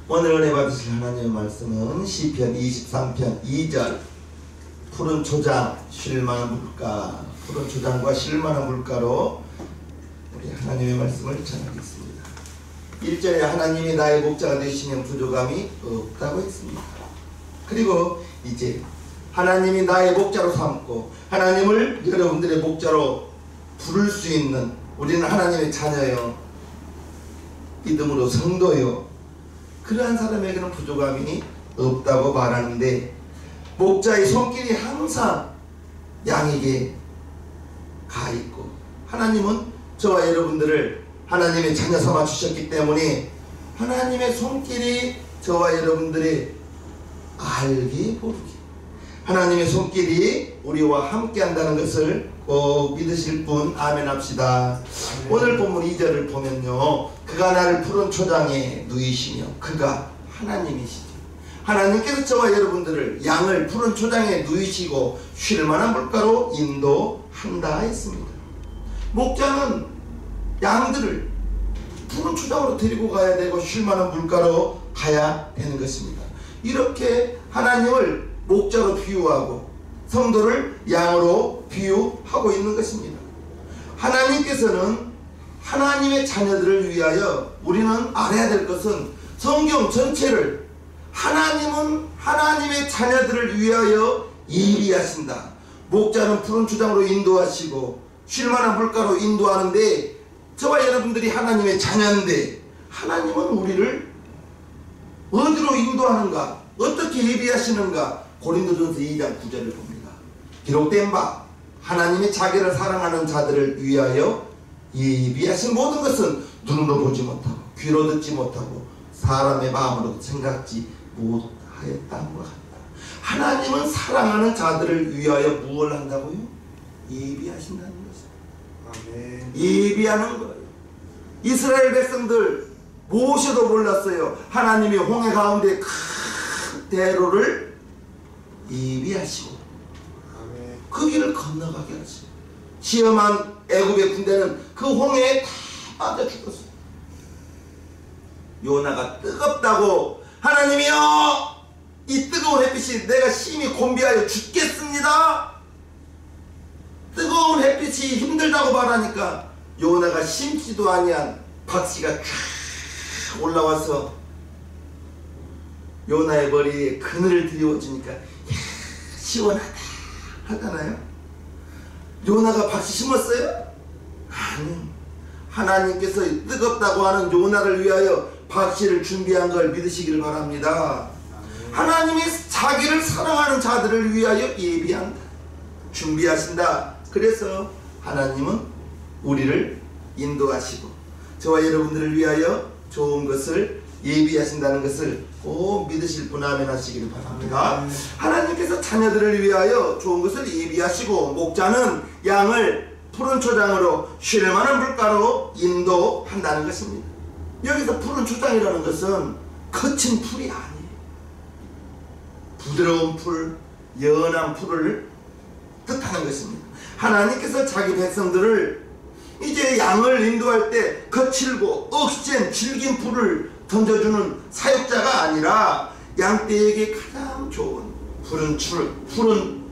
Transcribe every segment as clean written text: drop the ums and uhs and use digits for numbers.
오늘 은혜 받으실 하나님의 말씀은 시편 23편 2절 푸른 초장 쉴만한 물가, 푸른 초장과 쉴만한 물가로 우리 하나님의 말씀을 전하겠습니다. 1절에 하나님이 나의 목자가 되시면 부족함이 없다고 했습니다. 그리고 이제 하나님이 나의 목자로 삼고 하나님을 여러분들의 목자로 부를 수 있는 우리는 하나님의 자녀요, 믿음으로 성도요, 그러한 사람에게는 부족함이 없다고 말하는데, 목자의 손길이 항상 양에게 가 있고, 하나님은 저와 여러분들을 하나님의 자녀 삼아 주셨기 때문에 하나님의 손길이 저와 여러분들의 알기 모르기, 하나님의 손길이 우리와 함께 한다는 것을 꼭 믿으실 분 아멘 합시다. 아멘. 오늘 본문 2절을 보면요, 그가 나를 푸른 초장에 누이시며, 그가 하나님이시죠. 하나님께서 저와 여러분들을 양을 푸른 초장에 누이시고 쉴만한 물가로 인도한다 했습니다. 목자는 양들을 푸른 초장으로 데리고 가야 되고 쉴만한 물가로 가야 되는 것입니다. 이렇게 하나님을 목자로 비유하고 성도를 양으로 비유하고 있는 것입니다. 하나님께서는 하나님의 자녀들을 위하여 우리는 알아야 될 것은, 성경 전체를 하나님은 하나님의 자녀들을 위하여 예비하신다. 목자는 푸른 초장으로 인도하시고 쉴만한 물가로 인도하는데, 저와 여러분들이 하나님의 자녀인데 하나님은 우리를 어디로 인도하는가, 어떻게 예비하시는가, 고린도전서 2장 9절을 봅니다. 기록된 바 하나님의 자기를 사랑하는 자들을 위하여 예비하신 모든 것은 눈으로 보지 못하고 귀로 듣지 못하고 사람의 마음으로 생각지 못하였다는 것 같다. 하나님은 사랑하는 자들을 위하여 무엇을 한다고요? 예비하신다는 것입니다. 아멘. 예비하는 거예요. 이스라엘 백성들 모세도 몰랐어요. 하나님이 홍해 가운데 큰 대로를 예비하시고 그 길을 건너가게 하시고, 시험한 애굽의 군대는 그 홍해에 다 빠져 죽었어요. 요나가 뜨겁다고, 하나님이여 이 뜨거운 햇빛이 내가 심히 곤비하여 죽겠습니다, 뜨거운 햇빛이 힘들다고 말하니까 요나가 심지도 아니한 박씨가 쫙 올라와서 요나의 머리에 그늘을 드리워주니까 시원하다 하잖아요. 요나가 박씨 심었어요? 아니, 하나님께서 뜨겁다고 하는 요나를 위하여 박씨를 준비한 걸 믿으시기를 바랍니다. 하나님이 자기를 사랑하는 자들을 위하여 예비한다, 준비하신다. 그래서 하나님은 우리를 인도하시고 저와 여러분들을 위하여 좋은 것을 예비하신다는 것을 꼭 믿으실 분 아멘 하시기를 바랍니다. 하나님께서 자녀들을 위하여 좋은 것을 예비하시고, 목자는 양을 푸른 초장으로 쉴만한 물가로 인도한다는 것입니다. 여기서 푸른 초장이라는 것은 거친 풀이 아니에요. 부드러운 풀, 연한 풀을 뜻하는 것입니다. 하나님께서 자기 백성들을 이제 양을 인도할 때 거칠고 억센 질긴 풀을 던져주는 사육자가 아니라 양떼에게 가장 좋은 푸른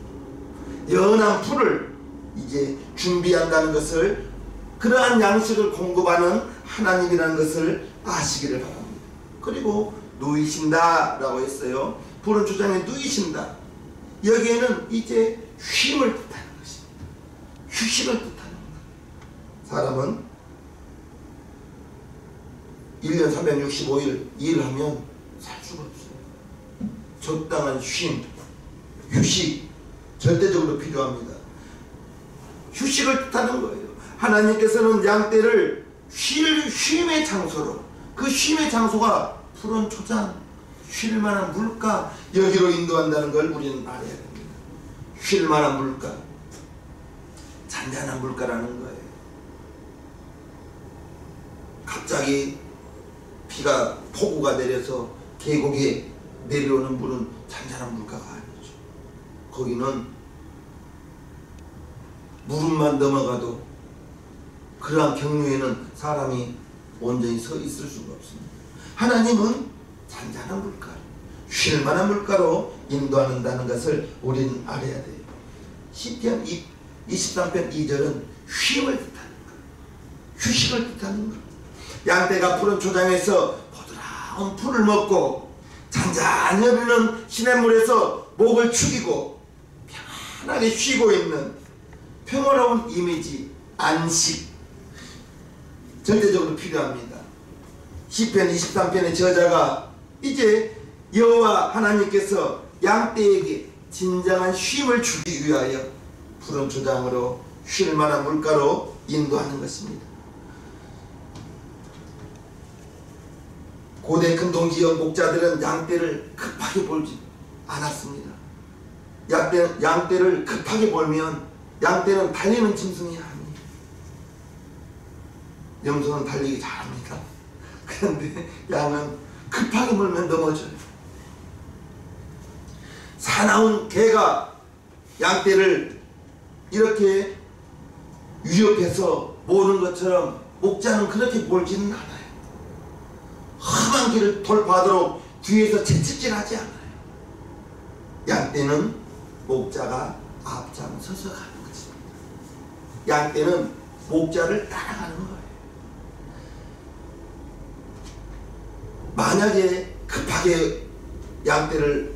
연한 풀을 이제 준비한다는 것을, 그러한 양식을 공급하는 하나님이라는 것을 아시기를 바랍니다. 그리고 누이신다 라고 했어요. 푸른 초장에 누이신다. 여기에는 이제 쉼을 뜻하는 것입니다. 휴식을 뜻하는 것. 사람은 1년 365일 일하면 살 수가 없어요. 적당한 쉼, 휴식 절대적으로 필요합니다. 휴식을 뜻하는 거예요. 하나님께서는 양떼를 쉼의 장소로, 그 쉼의 장소가 푸른 초장, 쉴만한 물가, 여기로 인도한다는 걸 우리는 알아야 됩니다. 쉴만한 물가, 잔잔한 물가라는 거예요. 갑자기 비가, 폭우가 내려서 계곡에 내려오는 물은 잔잔한 물가가 아니죠. 거기는 무릎만 넘어가도 그러한 경류에는 사람이 온전히 서 있을 수가 없습니다. 하나님은 잔잔한 물가로, 쉴만한 물가로 인도한다는 것을 우리는 알아야 돼요. 시편 23편 2절은 쉼을 뜻하는 것, 휴식을 뜻하는 것. 양떼가 푸른 초장에서 보드라운 풀을 먹고 잔잔히 흐르는 시냇물에서 목을 축이고 편안하게 쉬고 있는 평화로운 이미지, 안식, 절대적으로 필요합니다. 시편 23편의 저자가 이제 여호와 하나님께서 양떼에게 진정한 쉼을 주기 위하여 푸른 초장으로 쉴 만한 물가로 인도하는 것입니다. 고대 근동지역 목자들은 양떼를 급하게 몰지 않았습니다. 양떼를 급하게 몰면 양떼는 달리는 짐승이 아닙니다. 염소는 달리기 잘합니다. 그런데 양은 급하게 몰면 넘어져요. 사나운 개가 양떼를 이렇게 위협해서 모는 것처럼 목자는 그렇게 몰지는 않아요. 험한 길을 돌파하도록 뒤에서 채찍질하지 않아요. 양떼는 목자가 앞장서서 가는 것입니다. 양떼는 목자를 따라가는 거예요. 만약에 급하게 양떼를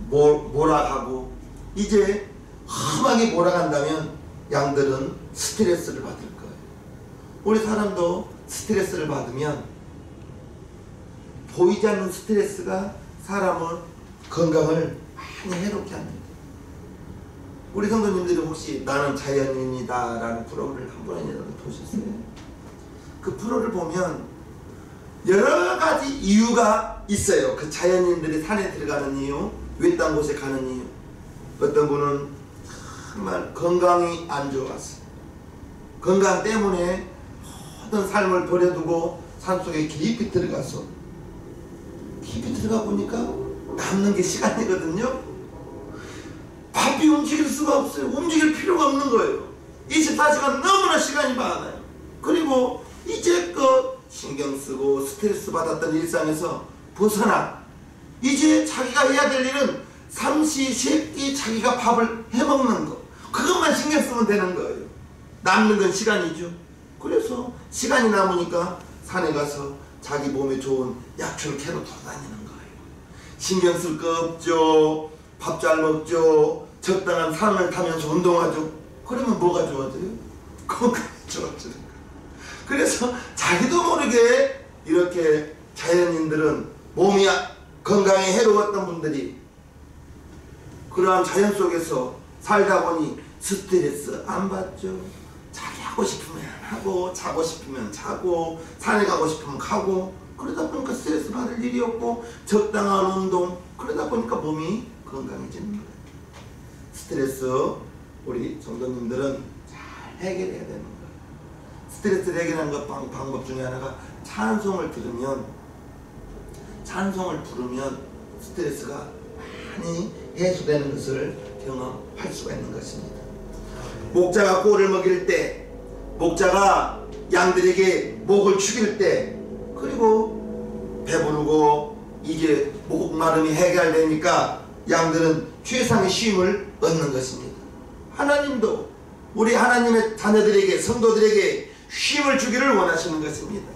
몰아가고 이제 험하게 몰아간다면 양들은 스트레스를 받을 거예요. 우리 사람도 스트레스를 받으면 보이지 않는 스트레스가 사람의 건강을 많이 해롭게 합니다. 우리 성도님들이 혹시 나는 자연인이다 라는 프로를 한 번이라도 보셨어요? 그 프로를 보면 여러 가지 이유가 있어요. 그 자연인들이 산에 들어가는 이유, 외딴 곳에 가는 이유. 어떤 분은 정말 건강이 안 좋았어요. 건강 때문에 모든 삶을 버려두고 산속에 깊이 들어가서 깊이 들어가 보니까 남는 게 시간이거든요. 바삐 움직일 수가 없어요. 움직일 필요가 없는 거예요. 24시간 너무나 시간이 많아요. 그리고 이제껏 신경 쓰고 스트레스 받았던 일상에서 벗어나 이제 자기가 해야 될 일은 삼시세끼 자기가 밥을 해먹는 거, 그것만 신경 쓰면 되는 거예요. 남는 건 시간이죠. 그래서 시간이 남으니까 산에 가서 자기 몸에 좋은 약초를 캐러 돌아다니는 거예요. 신경 쓸 거 없죠. 밥 잘 먹죠. 적당한 산을 타면서 운동하죠. 그러면 뭐가 좋아져요? 건강이 좋아지는 거예요. 그래서 자기도 모르게 이렇게 자연인들은 몸이 건강에 해로웠던 분들이 그러한 자연 속에서 살다 보니 스트레스 안 받죠. 자기 하고 싶으면 하고 자고 싶으면 자고 산에 가고 싶으면 가고 그러다 보니까 스트레스 받을 일이 없고 적당한 운동, 그러다 보니까 몸이 건강해지는 거예요. 스트레스 우리 성도님들은 잘 해결해야 되는 거예요. 스트레스를 해결하는 것 방법 중에 하나가 찬송을 들으면, 찬송을 부르면 스트레스가 많이 해소되는 것을 경험할 수가 있는 것입니다. 목자가 꼴을 먹일 때, 목자가 양들에게 목을 축일 때, 그리고 배부르고 이제 목마름이 해결되니까 양들은 최상의 쉼을 얻는 것입니다. 하나님도 우리 하나님의 자녀들에게, 성도들에게 쉼을 주기를 원하시는 것입니다.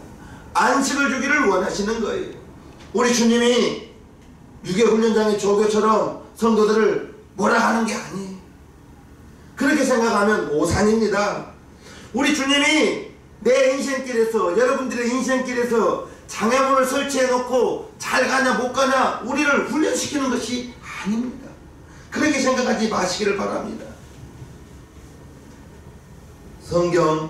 안식을 주기를 원하시는 거예요. 우리 주님이 유괴훈련장의 조교처럼 성도들을 몰아가는 게 아니에요. 그렇게 생각하면 오산입니다. 우리 주님이 내 인생길에서, 여러분들의 인생길에서 장애물을 설치해 놓고 잘 가냐 못 가냐 우리를 훈련시키는 것이 아닙니다. 그렇게 생각하지 마시기를 바랍니다. 성경에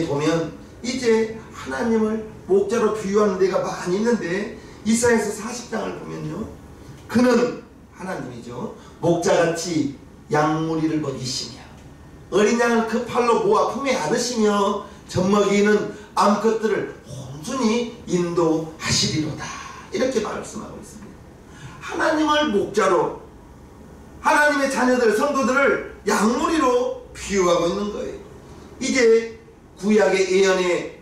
보면 이제 하나님을 목자로 비유하는 데가 많이 있는데, 이사야서 40장을 보면요, 그는 하나님이죠, 목자같이 양무리를 먹이시며 어린 양을 그 팔로 모아 품에 안으시며 젖먹이는 암컷들을 온순히 인도하시리로다, 이렇게 말씀하고 있습니다. 하나님을 목자로, 하나님의 자녀들, 성도들을 양무리로 비유하고 있는 거예요. 이제 구약의 예언의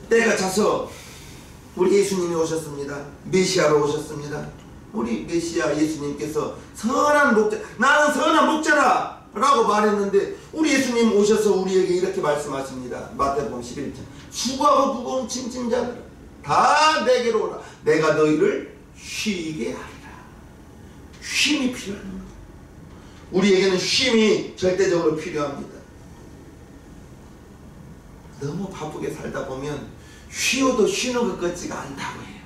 때가 차서 우리 예수님이 오셨습니다. 메시아로 오셨습니다. 우리 메시아 예수님께서 선한 목자, 나는 선한 목자라 라고 말했는데 우리 예수님 오셔서 우리에게 이렇게 말씀하십니다. 마태복음 11장 수고하고 무거운 짐진 자들 다 내게로 오라. 내가 너희를 쉬게 하리라. 쉼이 필요합니다. 우리에게는 쉼이 절대적으로 필요합니다. 너무 바쁘게 살다 보면 쉬어도 쉬는 것 같지가 않다고 해요.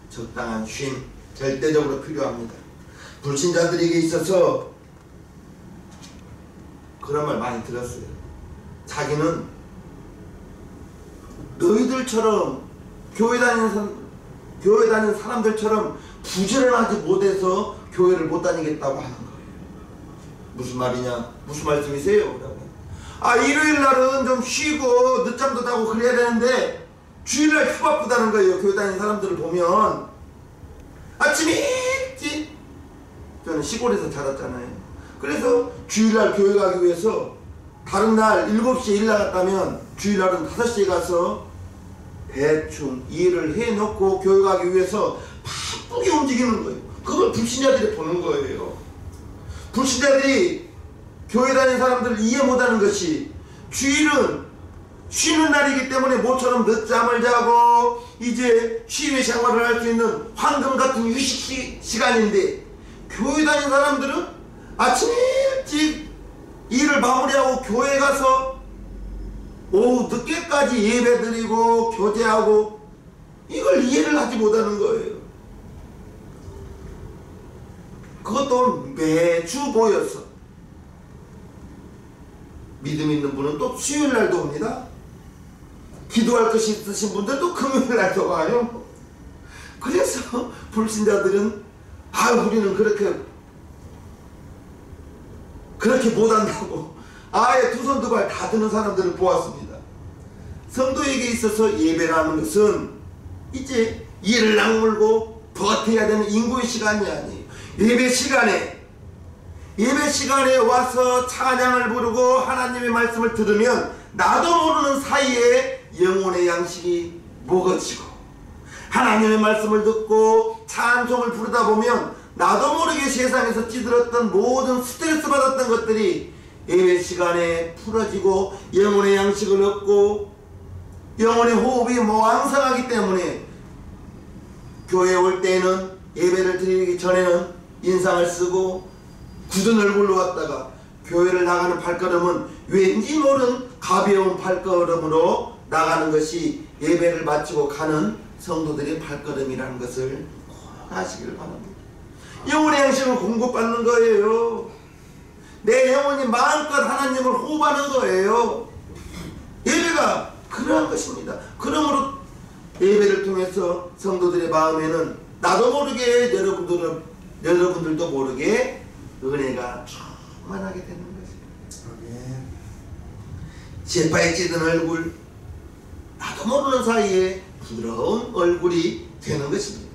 적당한 쉼 절대적으로 필요합니다. 불신자들에게 있어서 그런 말 많이 들었어요. 자기는 너희들처럼 교회 다니는 사람들처럼 부지런하지 못해서 교회를 못 다니겠다고 하는 거예요. 무슨 말이냐? 무슨 말씀이세요? 일요일 날은 좀 쉬고 늦잠도 자고 그래야 되는데 주일날 더 바쁘다는 거예요. 교회 다니는 사람들을 보면 아침 일찍, 저는 시골에서 자랐잖아요. 그래서 주일날 교회 가기 위해서 다른 날 7시에 일 나갔다면 주일날은 5시에 가서 대충 일을 해놓고 교회 가기 위해서 바쁘게 움직이는 거예요. 그걸 불신자들이 보는 거예요. 불신자들이 교회 다니는 사람들을 이해 못하는 것이 주일은 쉬는 날이기 때문에 모처럼 늦잠을 자고 이제 취미 생활을 할 수 있는 황금 같은 휴식 시간인데 교회 다니는 사람들은 아침 일찍 일을 마무리하고 교회 가서 오후 늦게까지 예배 드리고 교제하고 이걸 이해를 하지 못하는 거예요. 그것도 매주 모여서 믿음 있는 분은 또 수요일날도 옵니다. 기도할 것이 있으신 분들도 금요일날도 와요. 그래서 불신자들은 우리는 그렇게 못한다고 아예 두 손 두 발 다 드는 사람들을 보았습니다. 성도에게 있어서 예배라는 것은 이제 이를 악물고 버텨야 되는 인고의 시간이 아니에요. 예배 시간에 와서 찬양을 부르고 하나님의 말씀을 들으면 나도 모르는 사이에 영혼의 양식이 먹어지고 하나님의 말씀을 듣고 찬송을 부르다 보면 나도 모르게 세상에서 찌들었던 모든 스트레스 받았던 것들이 예배 시간에 풀어지고 영혼의 양식을 얻고 영혼의 호흡이 왕성하기 때문에 교회에 올 때에는 예배를 드리기 전에는 인상을 쓰고 굳은 얼굴로 왔다가 교회를 나가는 발걸음은 왠지 모른 가벼운 발걸음으로 나가는 것이 예배를 마치고 가는 성도들의 발걸음이라는 것을 꼭 아시길 바랍니다. 영혼의 양식을 공급받는 거예요. 내 영혼이 마음껏 하나님을 호흡하는 거예요. 예배가 그러한 것입니다. 그러므로 예배를 통해서 성도들의 마음에는 나도 모르게 여러분들도 모르게 은혜가 충만하게 되는 것입니다. 세파에 찌든 얼굴, 나도 모르는 사이에 부드러운 얼굴이 되는 것입니다.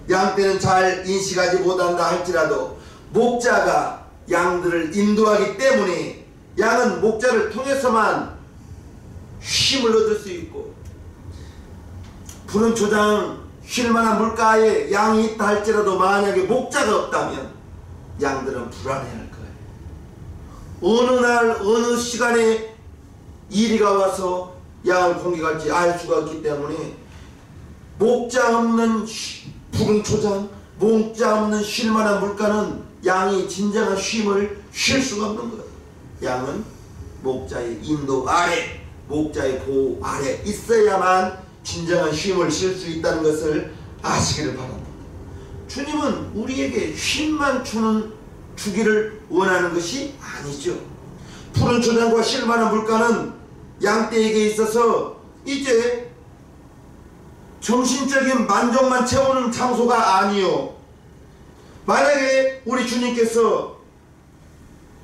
양떼는 잘 인식하지 못한다 할지라도 목자가 양들을 인도하기 때문에 양은 목자를 통해서만 쉼을 얻을 수 있고 푸른 초장 쉴만한 물가에 양이 있다 할지라도 만약에 목자가 없다면 양들은 불안해할 거예요. 어느 날 어느 시간에 이리가 와서 양을 공격할지 알 수가 없기 때문에 목자 없는 푸른 초장, 목자 없는 쉴만한 물가는 양이 진정한 쉼을 쉴 수가 없는 거예요. 양은 목자의 인도 아래, 목자의 보호 아래 있어야만 진정한 쉼을 쉴 수 있다는 것을 아시기를 바랍니다. 주님은 우리에게 쉼만 주기를 원하는 것이 아니죠. 푸른 초장과 쉴만한 물가는 양떼에게 있어서 이제 정신적인 만족만 채우는 장소가 아니요. 만약에 우리 주님께서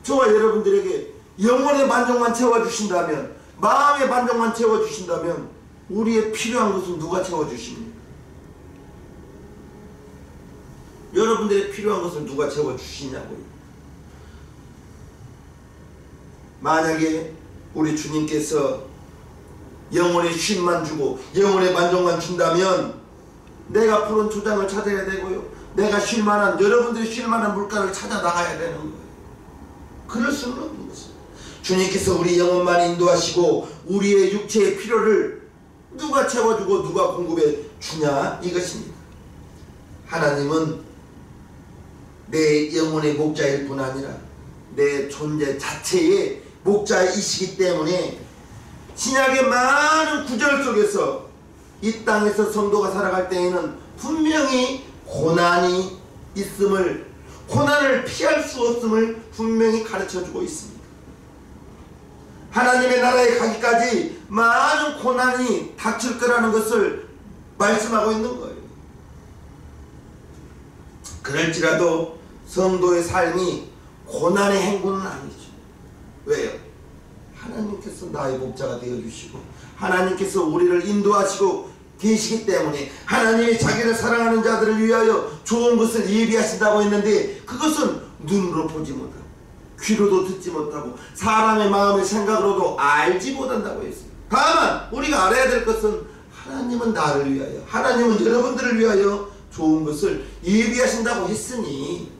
저와 여러분들에게 영혼의 만족만 채워주신다면, 마음의 만족만 채워주신다면 우리의 필요한 것은 누가 채워주십니까? 여러분들의 필요한 것을 누가 채워주시냐고요. 만약에 우리 주님께서 영혼의 쉼만 주고 영혼의 만족만 준다면 내가 푸른 초장을 찾아야 되고요, 내가 쉴만한, 여러분들이 쉴만한 물가를 찾아 나가야 되는 거예요. 그럴 수는 없는 것입니다. 주님께서 우리 영혼만 인도하시고 우리의 육체의 필요를 누가 채워주고 누가 공급해 주냐, 이것입니다. 하나님은 내 영혼의 목자일 뿐 아니라 내 존재 자체의 목자이시기 때문에 신약의 많은 구절 속에서 이 땅에서 성도가 살아갈 때에는 분명히 고난이 있음을, 고난을 피할 수 없음을 분명히 가르쳐주고 있습니다. 하나님의 나라에 가기까지 많은 고난이 닥칠 거라는 것을 말씀하고 있는 거예요. 그럴지라도 성도의 삶이 고난의 행군은 아니죠. 왜요? 하나님께서 나의 목자가 되어주시고 하나님께서 우리를 인도하시고 계시기 때문에 하나님이 자기를 사랑하는 자들을 위하여 좋은 것을 예비하신다고 했는데, 그것은 눈으로 보지 못하고 귀로도 듣지 못하고 사람의 마음의 생각으로도 알지 못한다고 했어요. 다만 우리가 알아야 될 것은 하나님은 나를 위하여, 하나님은 여러분들을 위하여 좋은 것을 예비하신다고 했으니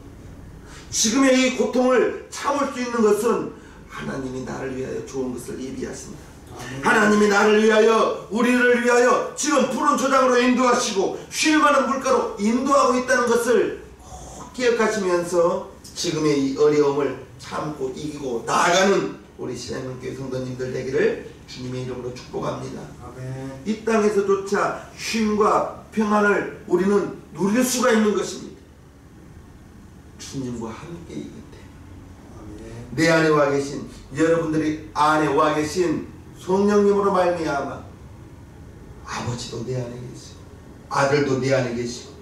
지금의 이 고통을 참을 수 있는 것은 하나님이 나를 위하여 좋은 것을 예비하십니다. 하나님이 나를 위하여, 우리를 위하여 지금 푸른 초장으로 인도하시고 쉴만한 물가로 인도하고 있다는 것을 꼭 기억하시면서 지금의 이 어려움을 참고 이기고 나아가는 우리 신앙교회 성도님들 되기를 주님의 이름으로 축복합니다. 아멘. 이 땅에서조차 쉼과 평안을 우리는 누릴 수가 있는 것입니다. 주님과 함께이기 때문에. 내 안에 와 계신, 여러분들이 안에 와 계신 성령님으로 말미암아 아버지도 내 안에 계시고 아들도 내 안에 계시고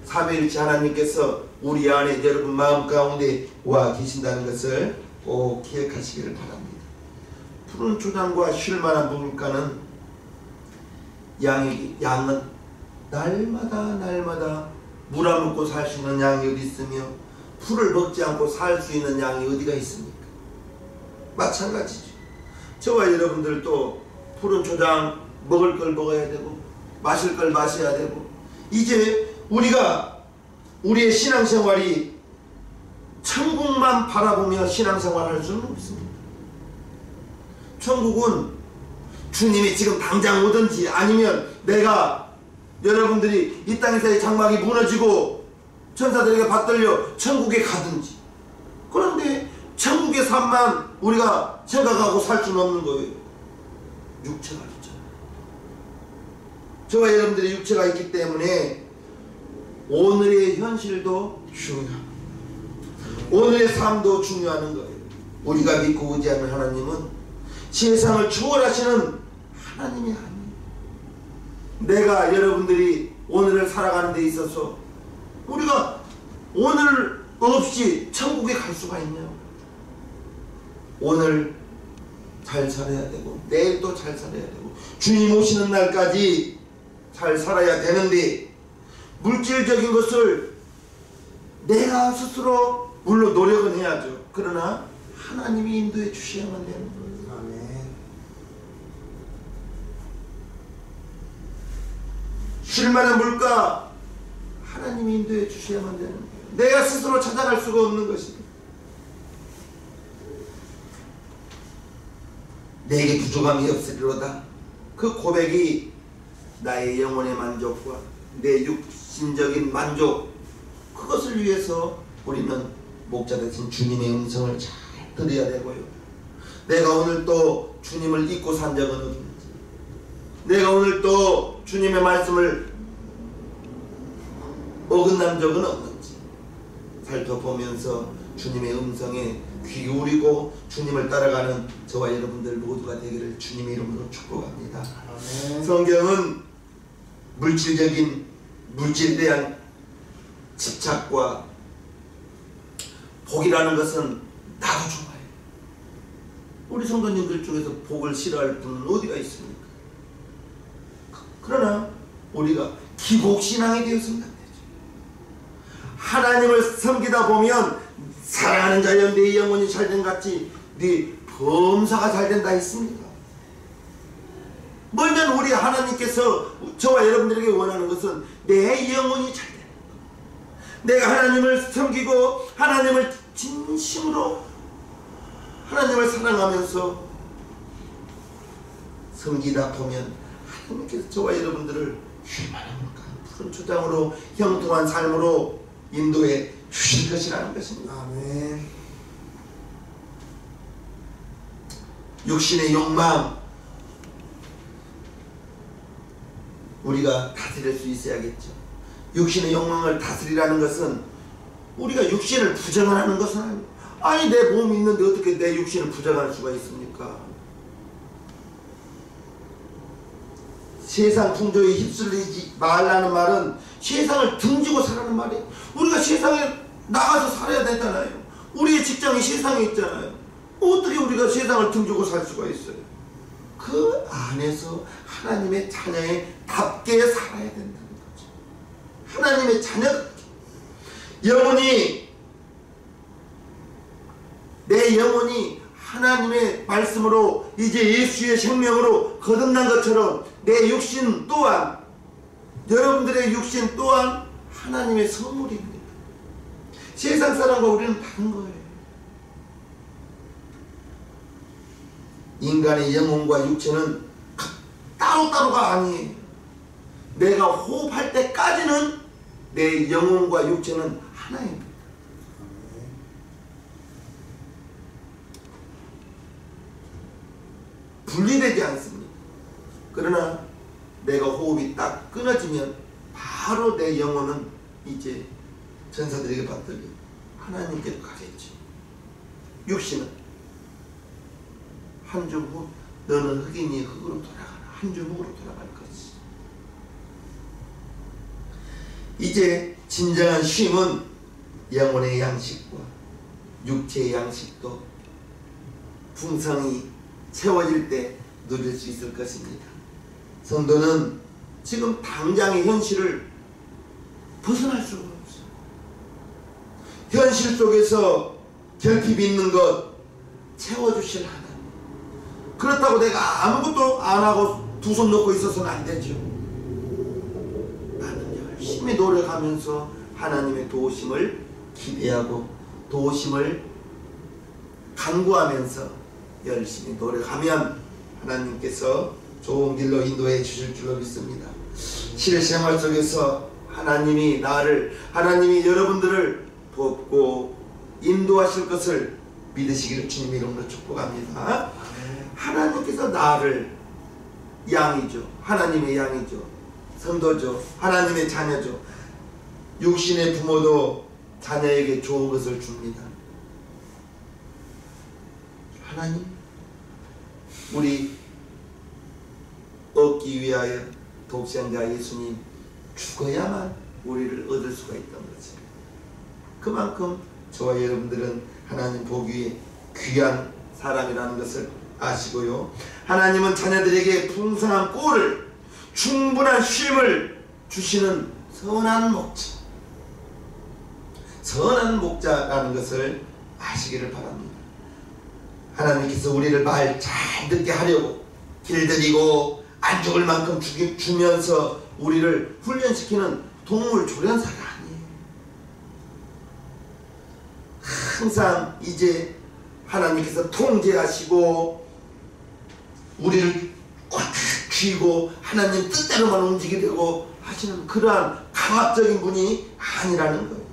삼위일체 하나님께서 우리 안에, 여러분 마음 가운데 와 계신다는 것을 꼭 기억하시기를 바랍니다. 푸른 초장과 쉴만한 물가는 양은 날마다 물 안 먹고 살 수 있는 양이 어디 있으며 풀을 먹지 않고 살 수 있는 양이 어디가 있습니까? 마찬가지죠. 저와 여러분들도 푸른 초장 먹을 걸 먹어야 되고 마실 걸 마셔야 되고, 이제 우리가 우리의 신앙생활이 천국만 바라보며 신앙생활을 할 수는 없습니다. 천국은 주님이 지금 당장 오든지 아니면 내가, 여러분들이 이 땅에서의 장막이 무너지고 천사들에게 받들려 천국에 가든지, 그런데 천국의 삶만 우리가 생각하고 살 수는 없는 거예요. 육체가 있잖아요. 저와 여러분들의 육체가 있기 때문에 오늘의 현실도 중요합니다. 오늘의 삶도 중요한 거예요. 우리가 믿고 의지하는 하나님은 세상을 초월하시는 하나님이 아니에요. 내가, 여러분들이 오늘을 살아가는 데 있어서 우리가 오늘 없이 천국에 갈 수가 있냐고. 오늘 잘 살아야 되고 내일도 잘 살아야 되고 주님 오시는 날까지 잘 살아야 되는데, 물질적인 것을 내가 스스로 물론 노력은 해야죠. 그러나 하나님이 인도해 주셔야만 되는 거예요. 아멘. 쉴만한 물가 하나님이 인도해 주셔야만 되는 거예요. 내가 스스로 찾아갈 수가 없는 것입니다. 내게 부족함이 없으리로다. 그 고백이 나의 영혼의 만족과 내 육신적인 만족, 그것을 위해서 우리는 목자 되신 주님의 음성을 잘 들어야 되고요. 내가 오늘 또 주님을 잊고 산 적은 없는지, 내가 오늘 또 주님의 말씀을 어긋난 적은 없는지 살펴보면서 주님의 음성에 귀 기울이고 주님을 따라가는 저와 여러분들 모두가 되기를 주님의 이름으로 축복합니다. 아멘. 성경은 물질에 대한 집착과 복이라는 것은 나도 좋아해요. 우리 성도님들 중에서 복을 싫어할 분은 어디가 있습니까? 그러나 우리가 기복신앙이 되었으면 안 되죠. 하나님을 섬기다 보면 사랑하는 자여 네 영혼이 잘된 같이 네 범사가 잘된다 했습니다. 우리 하나님께서 저와 여러분들에게 원하는 것은 내 영혼이 잘 되는 것. 내가 하나님을 섬기고 하나님을 진심으로 하나님을 사랑하면서 섬기다 보면 하나님께서 저와 여러분들을 쉴만합니까? 푸른 초장으로 형통한 삶으로 인도해 주실 것이라는 것입니다. 아멘. 육신의 욕망 우리가 다스릴 수 있어야겠죠. 육신의 욕망을 다스리라는 것은 우리가 육신을 부정을 하는 것은 아니에요. 아니 내 몸이 있는데 어떻게 내 육신을 부정할 수가 있습니까? 세상 풍조에 휩쓸리지 말라는 말은 세상을 등지고 살라는 말이에요. 우리가 세상에 나가서 살아야 되잖아요. 우리의 직장이 세상에 있잖아요. 어떻게 우리가 세상을 등지고 살 수가 있어요? 그 안에서 하나님의 자녀에 답게 살아야 된다는 거죠. 하나님의 자녀, 영혼이, 내 영혼이 하나님의 말씀으로 이제 예수의 생명으로 거듭난 것처럼 내 육신 또한, 여러분들의 육신 또한 하나님의 선물입니다. 세상 사람과 우리는 다른 거예요. 인간의 영혼과 육체는 따로따로가 아니에요. 내가 호흡할 때까지는 내 영혼과 육체는 하나입니다. 분리되지 않습니다. 그러나 내가 호흡이 딱 끊어지면 바로 내 영혼은 이제 전사들에게 받들려 하나님께로 가겠죠. 육신은 한 줌 후 너는 흙이니 흙으로 돌아가라. 한 줌 흙으로 돌아갈 것이. 이제 진정한 쉼은 영혼의 양식과 육체의 양식도 풍성이 채워질 때 누릴 수 있을 것입니다. 성도는 지금 당장의 현실을 벗어날 수가 없어요. 현실 속에서 결핍이 있는 것 채워주실 하나님. 그렇다고 내가 아무것도 안 하고 두 손 놓고 있어서는 안 되죠. 나는 열심히 노력하면서 하나님의 도우심을 기대하고 도우심을 간구하면서 열심히 노력하면 하나님께서 좋은 길로 인도해 주실 줄로 믿습니다. 실생활 속에서 하나님이 하나님이 여러분들을 돕고 인도하실 것을 믿으시기를 주님 이름으로 축복합니다. 하나님께서 나를 양이죠. 하나님의 양이죠. 성도죠. 하나님의 자녀죠. 육신의 부모도 자녀에게 좋은 것을 줍니다. 하나님, 우리 얻기 위하여 독생자 예수님 죽어야만 우리를 얻을 수가 있던 거죠. 그만큼 저와 여러분들은 하나님 보기에 귀한 사람이라는 것을 아시고요. 하나님은 자녀들에게 풍성한 꼴을, 충분한 쉼을 주시는 선한 목자, 선한 목자라는 것을 아시기를 바랍니다. 하나님께서 우리를 말 잘 듣게 하려고 길들이고 안 죽을 만큼 주면서 우리를 훈련시키는 동물 조련사가 아니에요. 항상 이제 하나님께서 통제하시고 우리를 꽉 쥐고 하나님 뜻대로만 움직이려고 하시는 그러한 강압적인 분이 아니라는 거예요.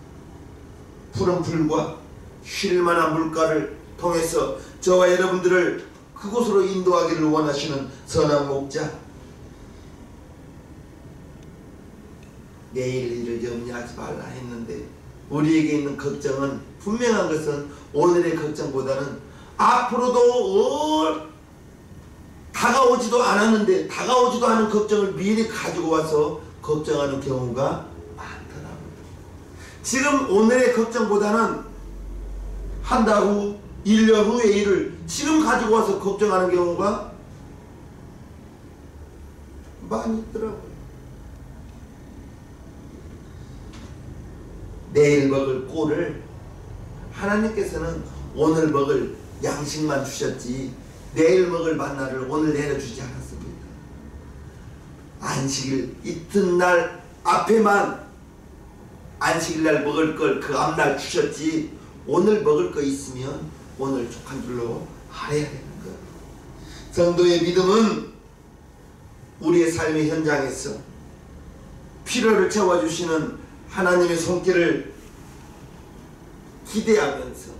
푸른 풀과 쉴만한 물가를 통해서 저와 여러분들을 그곳으로 인도하기를 원하시는 선한 목자. 내일 일을 염려하지 말라 했는데 우리에게 있는 걱정은, 분명한 것은 오늘의 걱정보다는 앞으로도 다가오지도 않았는데 다가오지도 않은 걱정을 미리 가지고 와서 걱정하는 경우가 많더라고요. 지금 오늘의 걱정보다는 한 달 후, 1년 후의 일을 지금 가지고 와서 걱정하는 경우가 많이 있더라고요. 내일 먹을 꼴을 하나님께서는 오늘 먹을 양식만 주셨지 내일 먹을 만나를 오늘 내려주지 않았습니다. 안식일 이튿날 앞에만 안식일날 먹을 걸 그 앞날 주셨지, 오늘 먹을 거 있으면 오늘 족한 줄로 알아야 되는 거예요. 성도의 믿음은 우리의 삶의 현장에서 필요를 채워주시는 하나님의 손길을 기대하면서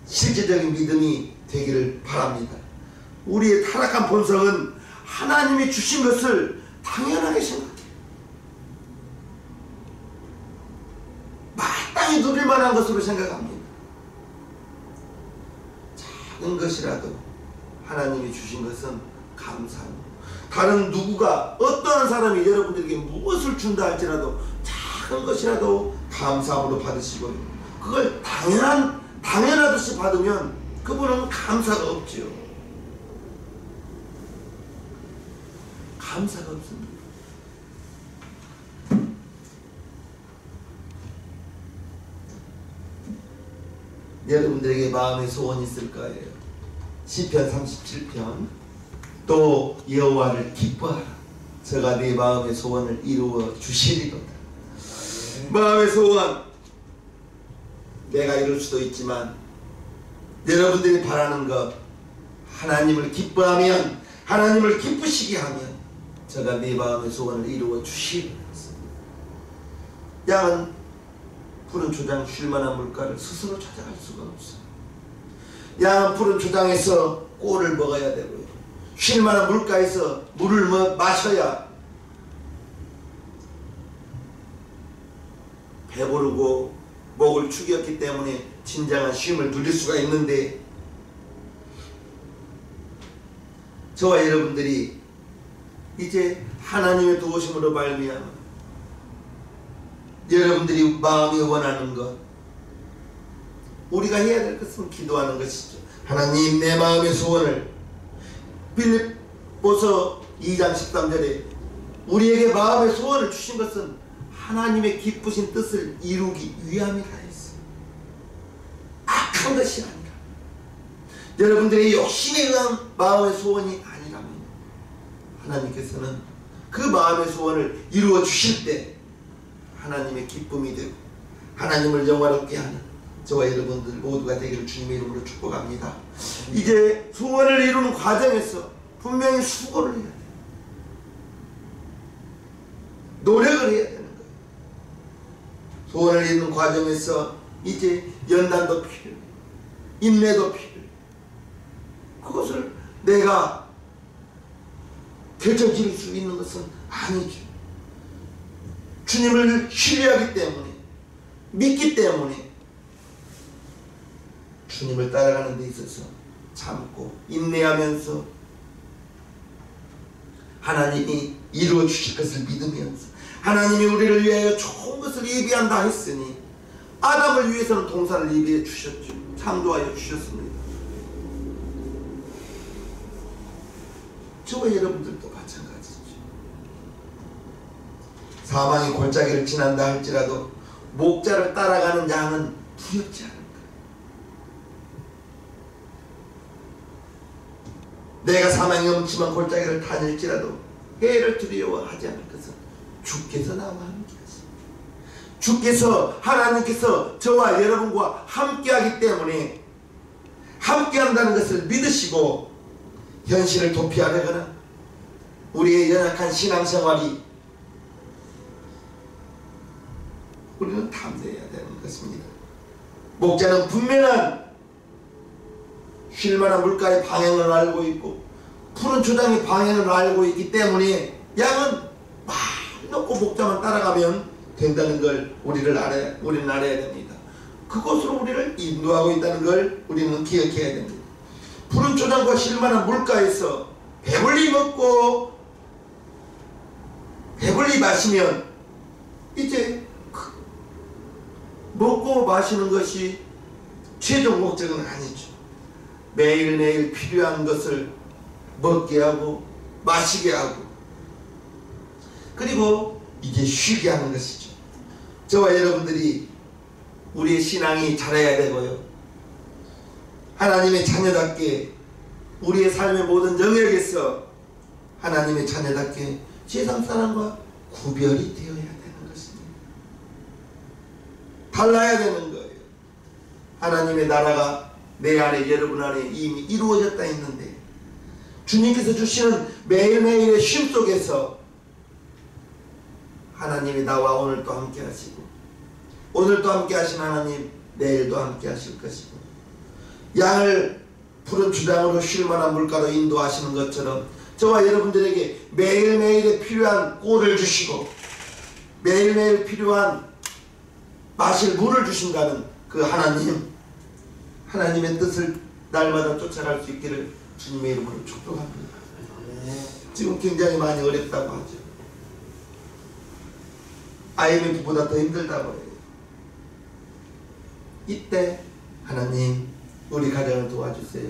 실제적인 믿음이 되기를 바랍니다. 우리의 타락한 본성은 하나님이 주신 것을 당연하게 생각해요. 마땅히 누릴 만한 것으로 생각합니다. 작은 것이라도 하나님이 주신 것은 감사합니다. 다른 누구가 어떠한 사람이 여러분들에게 무엇을 준다 할지라도 작은 것이라도 감사함으로 받으시고, 그걸 당연하듯이 받으면 그분은 감사가 없지요. 감사가 없습니다. 여러분들에게 마음의 소원이 있을 거예요. 시편 37편 또 여호와를 기뻐하라. 저가 네 마음의 소원을 이루어 주시리로다. 마음의 소원 내가 이룰 수도 있지만 여러분들이 바라는 것, 하나님을 기뻐하면, 하나님을 기쁘시게 하면 저가 네 마음의 소원을 이루어 주시리로다. 양은 푸른 초장 쉴 만한 물가를 스스로 찾아갈 수가 없어요. 양은 푸른 초장에서 꼴을 먹어야 되고요, 쉴 만한 물가에서 물을 마셔야 배부르고 목을 축였기 때문에 진정한 쉼을 누릴 수가 있는데, 저와 여러분들이 이제 하나님의 도우심으로 말미암아 여러분들이 마음이 원하는 것, 우리가 해야 될 것은 기도하는 것이죠. 하나님, 내 마음의 소원을, 빌립보서 2장 13절에 우리에게 마음의 소원을 주신 것은 하나님의 기쁘신 뜻을 이루기 위함이라 했어요. 악한 것이 아니라, 여러분들의 욕심에 의한 마음의 소원이 아니라면 하나님께서는 그 마음의 소원을 이루어 주실 때 하나님의 기쁨이 되고 하나님을 영화롭게 하는 저와 여러분들 모두가 되기를 주님의 이름으로 축복합니다. 이제 소원을 이루는 과정에서 분명히 수고를 해야 돼요. 노력을 해야 되는 거예요. 소원을 이루는 과정에서 이제 연단도 필요해요. 인내도 필요해요. 그것을 내가 결정지을 수 있는 것은 아니죠. 주님을 신뢰하기 때문에, 믿기 때문에 주님을 따라가는 데 있어서 참고 인내하면서 하나님이 이루어 주실 것을 믿으면서, 하나님이 우리를 위하여 좋은 것을 예비한다 했으니 아담을 위해서는 동산을 예비해 주셨죠. 창조하여 주셨습니다. 저와 여러분들도 마찬가지죠. 사망의 골짜기를 지난다 할지라도 목자를 따라가는 양은 두렵지 않을 거예요. 내가 사망의 엄침한 골짜기를 다닐지라도 해를 두려워하지 않을 것은 주께서 나와 함께 하십니다. 주께서, 하나님께서 저와 여러분과 함께하기 때문에 함께한다는 것을 믿으시고 현실을 도피하려거나 우리의 연약한 신앙생활이, 우리는 탐내야 되는 것입니다. 목자는 분명한 쉴만한 물가의 방향을 알고 있고 푸른 초장의 방향을 알고 있기 때문에 양은 말 놓고 목자만 따라가면 된다는 걸 우리는 알아야 됩니다. 그것으로 우리를 인도하고 있다는 걸 우리는 기억해야 됩니다. 푸른 초장과 쉴만한 물가에서 배불리 먹고 배불리 마시면 이제 먹고 마시는 것이 최종 목적은 아니죠. 매일매일 필요한 것을 먹게 하고 마시게 하고 그리고 이제 쉬게 하는 것이죠. 저와 여러분들이 우리의 신앙이 자라야 되고요, 하나님의 자녀답게 우리의 삶의 모든 영역에서 하나님의 자녀답게 세상 사람과 구별이 되어야 되는 것입니다. 달라야 되는 거예요. 하나님의 나라가 내 안에, 여러분 안에 이미 이루어졌다 했는데, 주님께서 주시는 매일매일의 쉼 속에서 하나님이 나와 오늘도 함께 하시고, 오늘도 함께 하신 하나님 내일도 함께 하실 것이고, 양을 푸른 주장으로 쉴 만한 물가로 인도하시는 것처럼 저와 여러분들에게 매일매일에 필요한 꼴을 주시고 매일매일 필요한 마실 물을 주신다는 그 하나님의 뜻을 날마다 쫓아갈 수 있기를 주님의 이름으로 축복합니다. 지금 굉장히 많이 어렵다고 하죠. IMF보다 더 힘들다고 해요. 이때 하나님, 우리 가정을 도와주세요.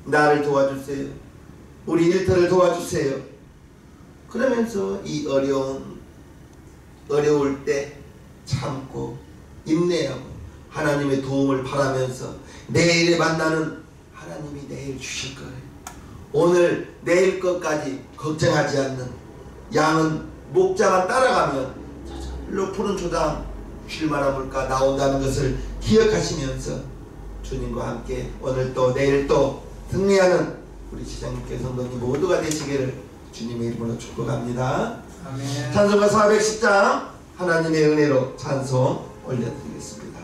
나를 도와주세요. 우리 일터를 도와주세요. 그러면서 이 어려울 때 참고 인내하고 하나님의 도움을 바라면서 내일에 만나는 하나님이 내일 주실 거예요. 오늘 내일 것까지 걱정하지 않는 양은 목자만 따라가면 저절로 푸른 초장 쉴만한 물가 나온다는 것을 기억하시면서 주님과 함께 오늘도 내일도 승리하는 우리 시장님께 성도님 모두가 되시기를 주님의 이름으로 축복합니다. 아멘. 찬송가 410장 하나님의 은혜로 찬송 올려드리겠습니다.